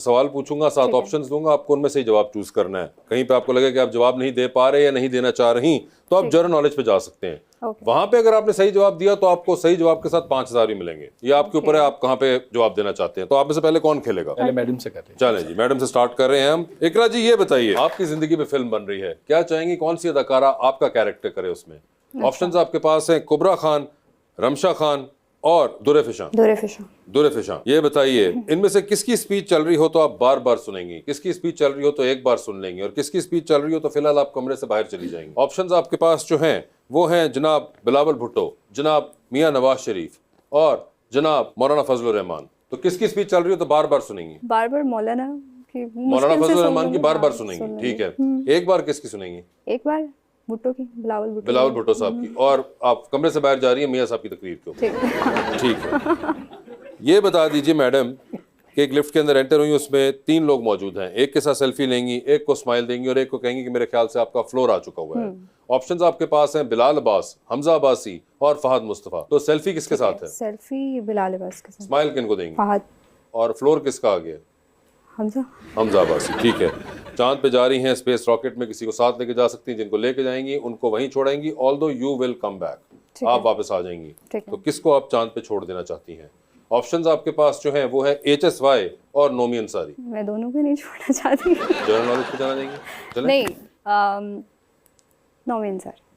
सवाल पूछूंगा, 7 ऑप्शंस दूंगा, आपको उनमें से ही जवाब चूज करना है। कहीं पे आपको लगे कि आप जवाब नहीं दे पा रहे या नहीं देना चाह रही, तो आप जनरल नॉलेज पे जा सकते हैं। वहां पे अगर आपने सही जवाब दिया तो आपको सही जवाब के साथ 5,000 भी मिलेंगे। ये आपके ऊपर है, आप कहाँ पे जवाब देना चाहते हैं। तो आप में से पहले कौन खेलेगा? पहले मैडम से करते हैं। चलें जी, मैडम से स्टार्ट कर रहे हैं हम। इकरा जी, ये बताइए, आपकी जिंदगी में फिल्म बन रही है, क्या चाहेंगी कौन सी अदाकारा आपका कैरेक्टर करे उसमें? ऑप्शंस आपके पास हैं, कुबरा खान, रमशा खान और दुरे फिशां। ये बताइए, इनमें से किसकी स्पीच चल रही हो तो आप बार बार सुनेंगी, किसकी स्पीच चल रही हो तो एक बार सुन लेंगी, और किसकी स्पीच चल रही हो तो फिलहाल आप कमरे से बाहर चली जाएंगी। ऑप्शंस आपके पास जो हैं वो हैं जनाब बिलावल भुट्टो, जनाब मियां नवाज शरीफ और जनाब मौलाना फजलुर रहमान। तो किसकी स्पीच चल रही हो तो बार बार सुनेंगी? बार बार मौलाना फजलुर रहमान की बार बार सुनेंगी, ठीक है। एक बार किसकी सुनेंगी? एक बार भुट्टो की, बिलावल भुट्टो साहब की। और आप कमरे से बाहर जा रही हैं मियां साहब की तकरीर के ऊपर, ठीक है। ये बता दीजिए मैडम कि एक लिफ्ट के अंदर एंटर हुई, उसमें 3 लोग मौजूद हैं, एक के साथ सेल्फी लेंगी, एक को स्माइल देंगी और एक को कहेंगी कि मेरे ख्याल से आपका फ्लोर आ चुका हुआ है। ऑप्शंस आपके पास हैं, बिलाल अब्बास, हमजा अब्बासी और फहद मुस्तफा। तो सेल्फी किसके साथ है? सेल्फी बिलाल अब्बास के साथ। स्माइल किनको देंगी? फहद। और फ्लोर किसका आ गया? हमजा अब्बासी, ठीक है। चांद पे जा रही हैं स्पेस रॉकेट में, किसी को साथ लेके जा सकती हैं, जिनको लेके जाएंगी उनको वहीं छोड़ेंगी। Although you will come back, आप वापस आ जाएंगी। तो किसको आप चांद पे छोड़ देना चाहती हैं? ऑप्शंस आपके पास जो हैं वो है HSY और नोमी अंसारी। मैं दोनों को नहीं छोड़ना चाहती। जनरल नॉलेज पे जाना देंगे? नहीं,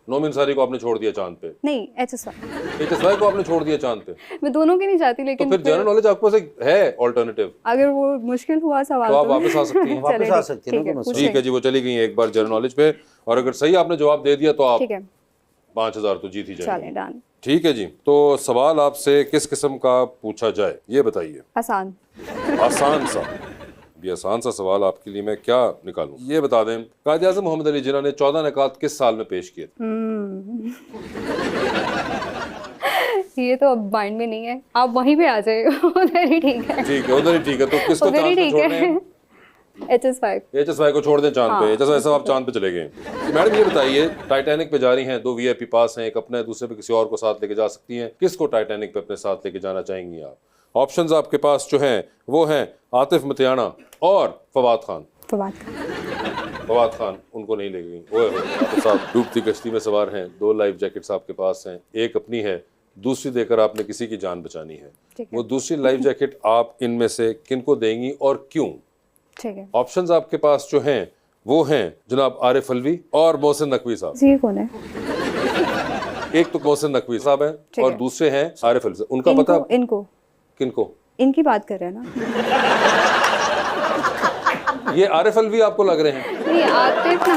नोमी अंसारी को आपने छोड़ दिया चांद पे? नहीं, HSY को आपने छोड़ दिया चांद पे? मैं दोनों की नहीं चाहती, लेकिन तो फिर जनरल नॉलेज आपके पास एक है ऑल्टरनेटिव। अगर वो मुश्किल हुआ सवाल तो आप वापस आ सकती हैं। वापस आ सकती हैं, ठीक है जी, वो चली गई एक बार जनरल नॉलेज पे, और अगर सही आपने जवाब दे दिया तो आप 5,000 तो जीत ही जाएंगे। ठीक है जी। तो सवाल आपसे किस किस्म का पूछा जाए ये बताइए। आसान सा, भी आसान सा सवाल आपके लिए मैं क्या निकालूं? ये बता दें, कायद आज़म मोहम्मद अली जिन्ना ने 14 निकात किस साल में पेश किए थे? ये तो अब माइंड में नहीं है, आप वहीं पे आ जाइए। उधर ही ठीक है। ठीक है, उधर ही ठीक है। तो किसको चांद पे छोड़ने हैं? HSY को छोड़ दें चांद पे। HSY साहब आप चांद पे चले गए। मैडम ये बताइए, टाइटैनिक पे जा रही हैं, 2 VIP पास हैं, एक अपना है, दूसरे पे किसी और को साथ लेके जा सकती हैं। किसको टाइटैनिक पे अपने साथ लेके जाना चाहेंगी आप? ऑप्शंस आपके पास जो हैं वो हैं आतिफ मतियाना और फवाद खान। फवाद खान उनको नहीं ले गई। ओए साहब डूबती कश्ती में सवार हैं, 2 लाइफ जैकेट्स आपके पास हैं, एक अपनी है, दूसरी देकर आपने किसी की जान बचानी है। वो दूसरी लाइफ जैकेट आप इनमें से किनको देंगी और क्यों? ठीक है। ऑप्शंस आपके पास जो हैं वो हैं जनाब आरिफ अलवी और मोहसिन नकवी साहब। ये कौन है? एक तो मोहसिन नकवी साहब हैं और दूसरे हैं आरिफ अलवी। उनका पता? इनको किनको? इनकी बात कर रहे हैं ना? ये आरिफ अलवी आपको लग रहे हैं? नहीं, आतिफ ना।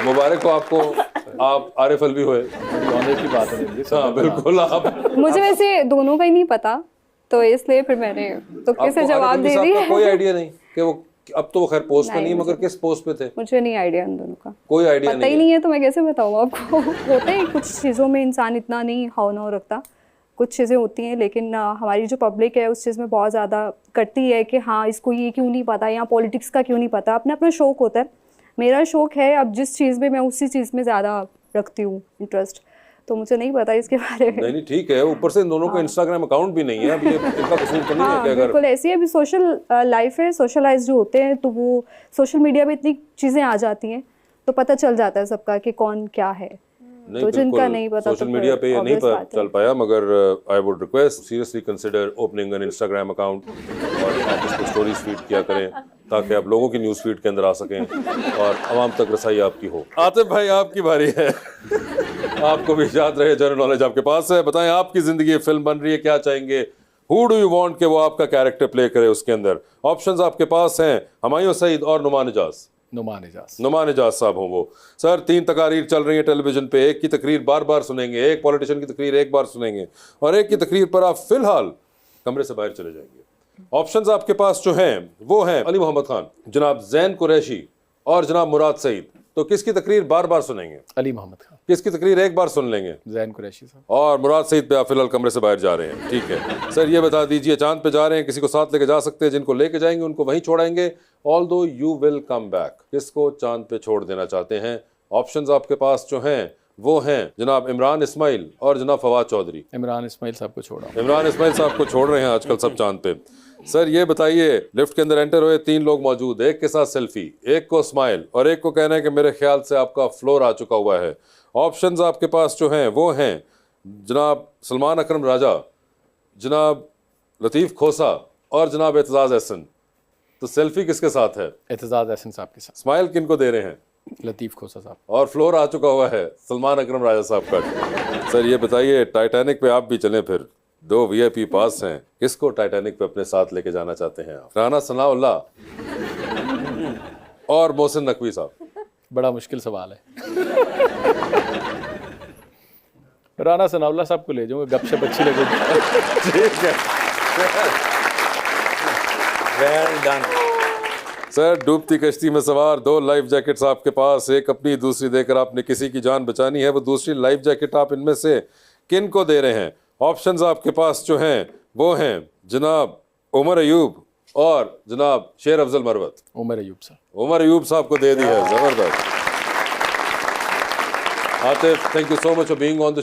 मुबारक हो आपको, आप आरिफ अलवी हुए। की बात है। हाँ बिल्कुल। आप मुझे वैसे दोनों का ही नहीं पता, तो इसलिए फिर मैंने तो कैसे जवाब दे दिया। कोई आइडिया नहीं कि वो अब तो वो खैर पोस्ट पे नहीं, मगर किस पोस्ट पे थे? मुझे नहीं आइडिया इन दोनों का, कोई आइडिया पता ही नहीं है। तो मैं कैसे बताऊँ आपको? होता है कुछ चीज़ों में इंसान इतना नहीं हाव ना रखता, कुछ चीज़ें होती हैं, लेकिन हमारी जो पब्लिक है उस चीज़ में बहुत ज़्यादा करती है कि हाँ इसको ये क्यों नहीं पता या पॉलिटिक्स का क्यों नहीं पता। अपना अपना शौक होता है, मेरा शौक है, अब जिस चीज़ में मैं उसी चीज़ में ज़्यादा रखती हूँ इंटरेस्ट, तो मुझे नहीं पता इसके बारे में। नहीं ठीक है, ऊपर से इन दोनों का इंस्टाग्राम अकाउंट भी नहीं है। अब ये इनका कसूर तो नहीं है कि अगर बिल्कुल ऐसी है, अभी सोशल लाइफ है, सोशलाइज जो होते हैं तो वो सोशल मीडिया पे इतनी चीज़ें आ जाती हैं तो पता चल जाता है सबका कि कौन क्या है। तो जिनका नहीं पता सोशल मीडिया पे ये नहीं पता चल पाया, मगर I would request seriously consider opening an Instagram account और आप उसको स्टोरीज फीड किया करें ताकि आप लोगों की न्यूज़ फीड के अंदर आ सकें और आवाम तक रसाई आपकी हो। आतिफ भाई आपकी बारी है। आपको भी याद रहे जनरल नॉलेज आपके पास है। बताएं, आपकी जिंदगी फिल्म बन रही है, क्या चाहेंगे? हु डू यू वांट के वो आपका कैरेक्टर प्ले करे उसके अंदर? ऑप्शंस आपके पास हैं हुमायूं सईद और नुमान इजाज साहब हो वो। सर 3 तकारीर चल रही है टेलीविजन पे, एक की तकरीर बार बार सुनेंगे, एक पॉलिटिशियन की तकरीर एक बार सुनेंगे और एक की तकरीर पर आप फिलहाल कमरे से बाहर चले जाएंगे। ऑप्शंस आपके पास जो हैं वो हैं अली मोहम्मद खान, जनाब जैन कुरैशी और जनाब मुराद सईद। तो किसकी तकरीर बार बार सुनेंगे? अली मोहम्मद खान। किसकी तकरीर एक बार सुन लेंगे? जैन कुरैशी साहब। और मुराद सईद पे आप फिलहाल कमरे से बाहर जा रहे हैं। ठीक है सर, ये बता दीजिए, चांद पे जा रहे हैं, किसी को साथ लेके जा सकते हैं, जिनको लेके जाएंगे उनको वहीं छोड़ेंगे। Although you will come back, किसको चांद पे छोड़ देना चाहते हैं? ऑप्शंस आपके पास जो हैं वो हैं जनाब इमरान इस्माइल और जनाब फवाद चौधरी। इमरान इस्माइल साहब को छोड़ा। इमरान इस्माइल साहब को छोड़ रहे हैं आजकल सब चांद पे। सर ये बताइए, लिफ्ट के अंदर एंटर हुए 3 लोग मौजूद, एक के साथ सेल्फी, एक को स्माइल और एक को कहना है कि मेरे ख्याल से आपका फ्लोर आ चुका हुआ है। ऑप्शंस आपके पास जो हैं वो हैं जनाब सलमान अकरम राजा, जनाब लतीफ़ खोसा और जनाब एतजाज़ एहसन। तो सेल्फी किसके साथ है? एतजाज़ एहसन साहब के साथ। स्माइल किनको दे रहे हैं? लतीफ़ खोसा साहब। और फ्लोर आ चुका हुआ है सलमान अकरम राजा साहब का। सर ये बताइए, टाइटैनिक पे आप भी चलें, फिर 2 VIP पास हैं, किसको टाइटैनिक पे अपने साथ लेके जाना चाहते हैं आप? राना सनाउल्लाह और मोहसिन नकवी साहब। बड़ा मुश्किल सवाल है। राना सनाउल्लाह साहब को ले जाऊंगा, गपशप अच्छी लगेगी। ठीक है वेल डन। सर, डूबती कश्ती में सवार 2 लाइफ जैकेट्स आपके पास, एक अपनी दूसरी देकर आपने किसी की जान बचानी है। वो दूसरी लाइफ जैकेट आप इनमें से किन को दे रहे हैं? ऑप्शंस आपके पास जो हैं वो हैं जनाब उमर अयूब और जनाब शेर अफजल मरवत। उमर अयूब साहब। उमर अयूब साहब को दे दी है। जबरदस्त। Atif, thank you so much for being on the